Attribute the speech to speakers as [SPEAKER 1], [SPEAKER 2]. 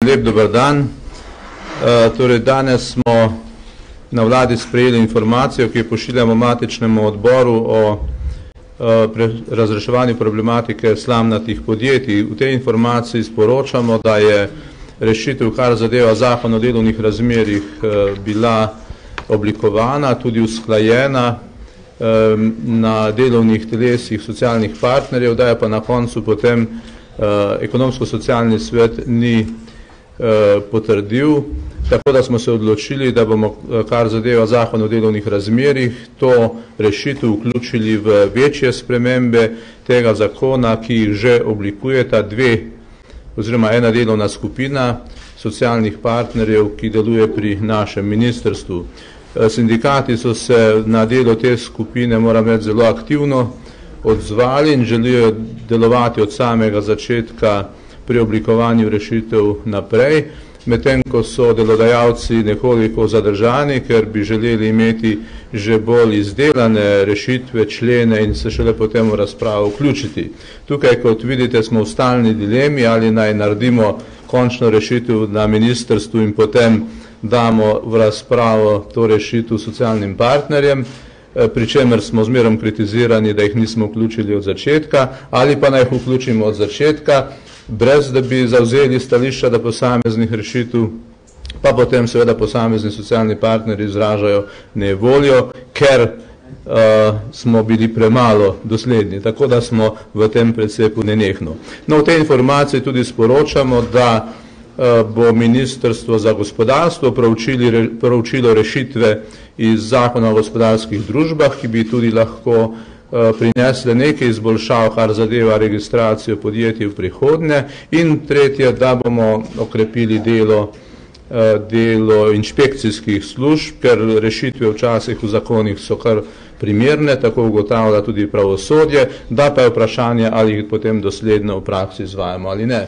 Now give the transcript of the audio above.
[SPEAKER 1] Lep dober dan. Torej danes smo na vladi sprejeli informacijo, ki jo pošiljamo matičnemu odboru o razreševanju problematike slamnatih podjetij. V tej informaciji sporočamo, da je rešitev, kar zadeva Zakon o delovnih razmerjih, bila oblikovana, tudi usklajena na delovnih telesih socialnih partnerjev, da je pa na koncu potem ekonomsko-socialni svet ni potrdil, tako da smo se odločili, da bomo, kar zadeva Zakon o delovnih razmerjih, to rešitev vključili v večje spremembe tega zakona, ki jih že oblikujeta ena delovna skupina socialnih partnerjev, ki deluje pri našem ministrstvu. Sindikati so se na delo te skupine, moram reči, zelo aktivno odzvali in želijo delovati od samega začetka pri oblikovanju rešitev naprej, medtem ko so delodajalci nekoliko zadržani, ker bi želeli imeti že bolj izdelane rešitve, člene in se šele potem v razpravo vključiti. Tukaj, kot vidite, smo v stalni dilemi, ali naj naredimo končno rešitev na ministrstvu in potem damo v razpravo to rešitev socialnim partnerjem, pri čemer smo zmerom kritizirani, da jih nismo vključili od začetka, ali pa naj jih vključimo od začetka, brez da bi zavzeli stališča do posameznih rešitev, pa potem seveda posamezni socialni partnerji izražajo nevoljo, ker smo bili premalo dosledni, tako da smo v tem precepu nenehno. No, v tej informaciji tudi sporočamo, da bo Ministrstvo za gospodarstvo proučilo rešitve iz Zakona o gospodarskih družbah, ki bi tudi lahko prinesle nekaj izboljšav, kar zadeva registracijo podjetij v prihodnje, in tretje, da bomo okrepili delo inšpekcijskih služb, ker rešitve včasih v zakonih so kar primerne, tako ugotavlja tudi pravosodje, da pa je vprašanje, ali jih potem dosledno v praksi izvajamo ali ne.